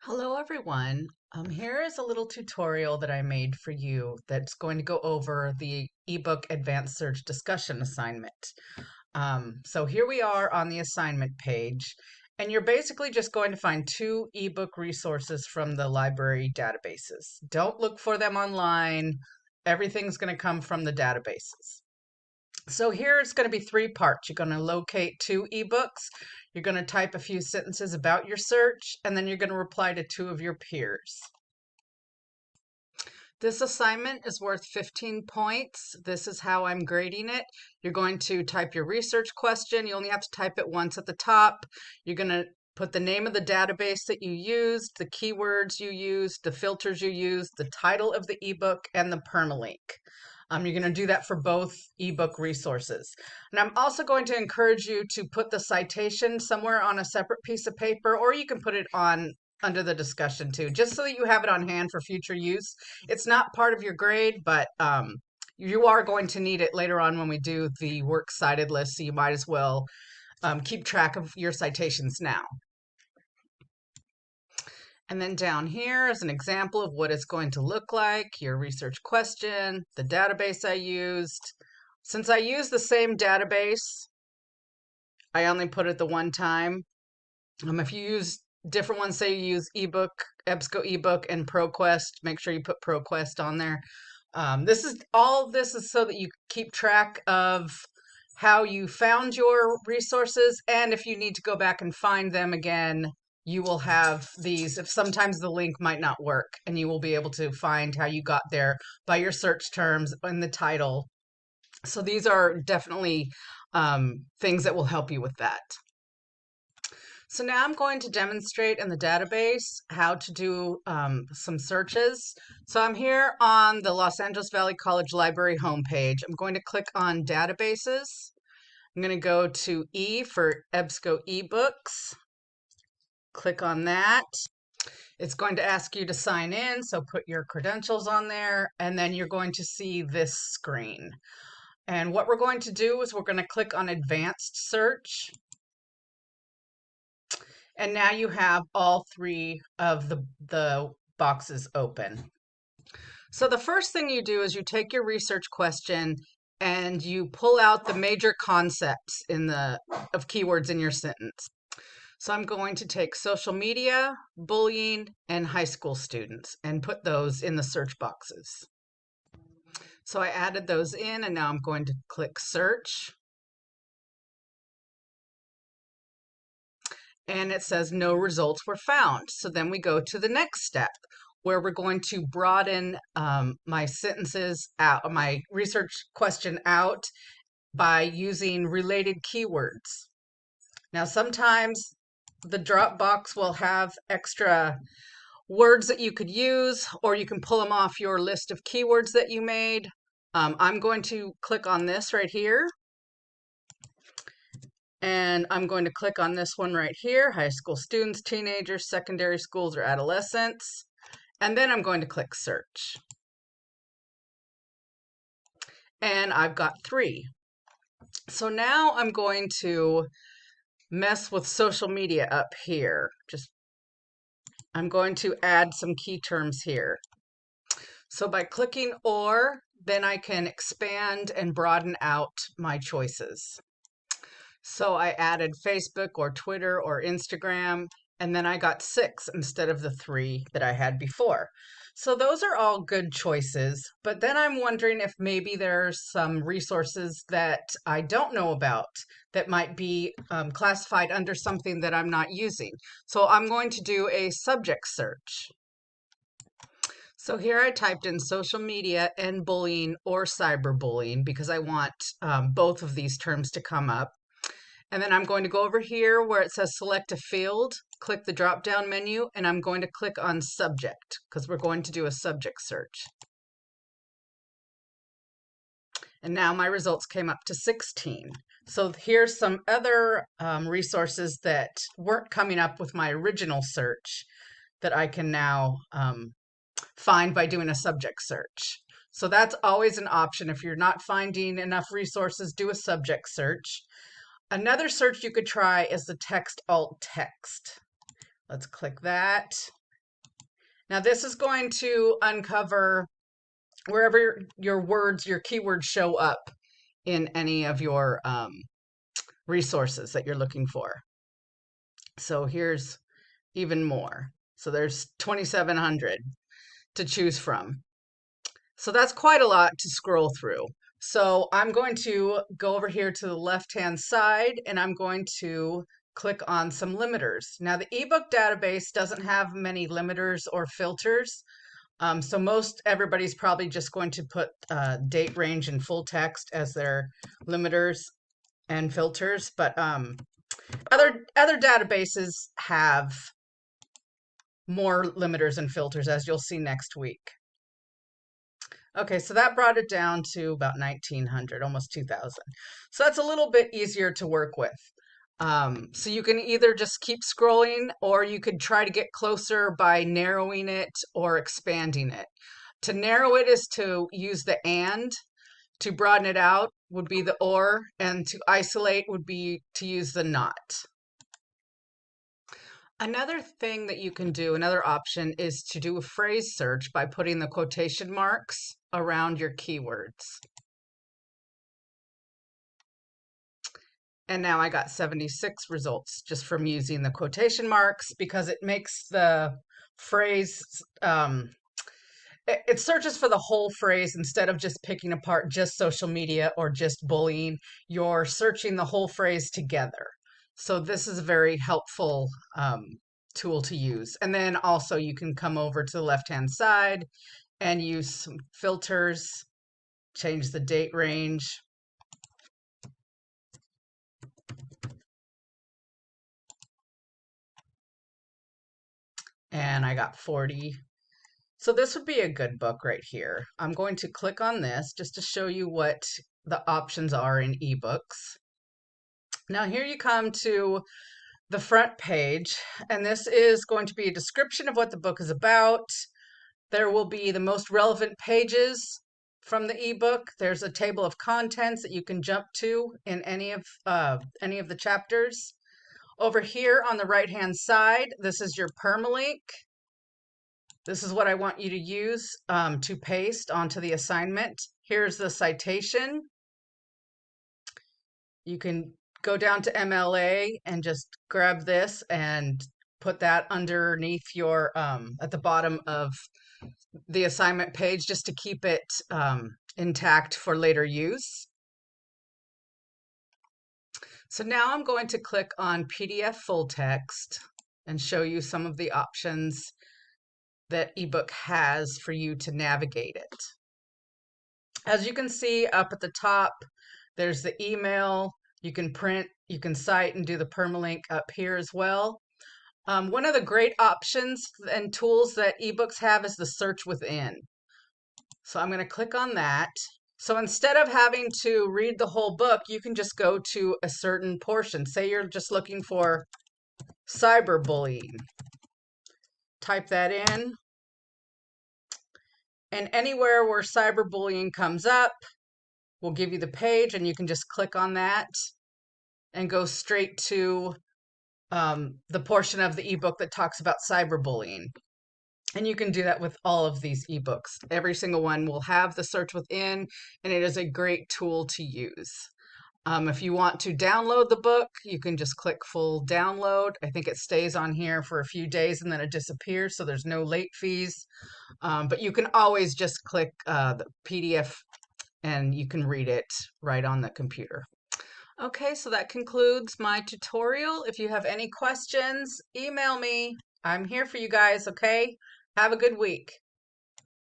Hello everyone. Here is a little tutorial that I made for you that's going to go over the ebook advanced search discussion assignment. So here we are on the assignment page, and you're basically just going to find two ebook resources from the library databases. Don't look for them online. Everything's going to come from the databases. So here it's going to be three parts. You're going to locate two ebooks. You're going to type a few sentences about your search, and then you're going to reply to two of your peers. This assignment is worth 15 points. This is how I'm grading it. You're going to type your research question. You only have to type it once at the top. You're going to put the name of the database that you used, the keywords you used, the filters you used, the title of the ebook, and the permalink. You're going to do that for both ebook resources. And I'm also going to encourage you to put the citation somewhere on a separate piece of paper, or you can put it on under the discussion too, just so that you have it on hand for future use. It's not part of your grade, but you are going to need it later on when we do the works cited list, so you might as well keep track of your citations now. And then down here is an example of what it's going to look like, your research question, the database I used. Since I used the same database, I only put it the one time. If you use different ones, say you use ebook, EBSCO ebook, and ProQuest, make sure you put ProQuest on there. This is so that you keep track of how you found your resources, and if you need to go back and find them again, you will have these. If sometimes the link might not work, and you will be able to find how you got there by your search terms and the title. So these are definitely things that will help you with that. So now I'm going to demonstrate in the database how to do some searches. So I'm here on the Los Angeles Valley College Library homepage. I'm going to click on databases. I'm going to go to E for EBSCO eBooks. Click on that. It's going to ask you to sign in, so put your credentials on there, and then you're going to see this screen. And what we're going to do is we're going to click on Advanced Search. And now you have all three of the boxes open. So the first thing you do is you take your research question and you pull out the major concepts of keywords in your sentence. So I'm going to take social media, bullying, and high school students and put those in the search boxes. So I added those in, and now I'm going to click search. And it says no results were found. So then we go to the next step, where we're going to broaden my sentences out, my research question out by using related keywords. Now, sometimes the drop box will have extra words that you could use, or you can pull them off your list of keywords that you made. I'm going to click on this right here. And I'm going to click on this one right here, high school students, teenagers, secondary schools, or adolescents. And then I'm going to click search. And I've got three. So now I'm going to mess with social media up here. I'm going to add some key terms here. So by clicking or, then I can expand and broaden out my choices. So I added Facebook or Twitter or Instagram, and then I got 6 instead of the 3 that I had before. So those are all good choices, but then I'm wondering if maybe there's some resources that I don't know about that might be classified under something that I'm not using. So I'm going to do a subject search. So here I typed in social media and bullying or cyberbullying because I want both of these terms to come up. And then I'm going to go over here where it says select a field, click the drop down menu, and I'm going to click on subject because we're going to do a subject search. And now my results came up to 16. So here's some other resources that weren't coming up with my original search that I can now find by doing a subject search. So that's always an option. If you're not finding enough resources, do a subject search. Another search you could try is the text alt text. Let's click that. Now this is going to uncover wherever your words, your keywords show up in any of your resources that you're looking for. So here's even more. So there's 2,700 to choose from. So that's quite a lot to scroll through. So I'm going to go over here to the left-hand side and I'm going to click on some limiters. Now the ebook database doesn't have many limiters or filters. So everybody's probably just going to put date range and full text as their limiters and filters, but other databases have more limiters and filters, as you'll see next week. Okay, so that brought it down to about 1,900, almost 2,000. So that's a little bit easier to work with. So you can either just keep scrolling or you could try to get closer by narrowing it or expanding it. To narrow it is to use the and. To broaden it out would be the or, and to isolate would be to use the not. Another thing that you can do, another option, is to do a phrase search by putting the quotation marks around your keywords. And now I got 76 results just from using the quotation marks because it makes the phrase, it searches for the whole phrase instead of just picking apart just social media or just bullying. You're searching the whole phrase together. So this is a very helpful tool to use. And then also you can come over to the left-hand side and use some filters, change the date range. And I got 40. So this would be a good book right here. I'm going to click on this just to show you what the options are in ebooks. Now here you come to the front page, and this is going to be a description of what the book is about. There will be the most relevant pages from the ebook. There's a table of contents that you can jump to in any of the chapters. Over here on the right-hand side, this is your permalink. This is what I want you to use to paste onto the assignment. Here's the citation. You can go down to MLA and just grab this and put that underneath your, at the bottom of the assignment page just to keep it intact for later use. So now I'm going to click on PDF full text and show you some of the options that ebook has for you to navigate it. As you can see up at the top, there's the email. You can print, you can cite, and do the permalink up here as well. One of the great options and tools that ebooks have is the search within. So I'm going to click on that. So instead of having to read the whole book, you can just go to a certain portion. Say you're just looking for cyberbullying. Type that in. And anywhere where cyberbullying comes up, we'll give you the page, and you can just click on that and go straight to the portion of the ebook that talks about cyberbullying. And you can do that with all of these ebooks. Every single one will have the search within, and it is a great tool to use. If you want to download the book, you can just click full download. I think it stays on here for a few days and then it disappears, so there's no late fees. But you can always just click the PDF and you can read it right on the computer. Okay, so that concludes my tutorial. If you have any questions, email me. I'm here for you guys, okay? Have a good week.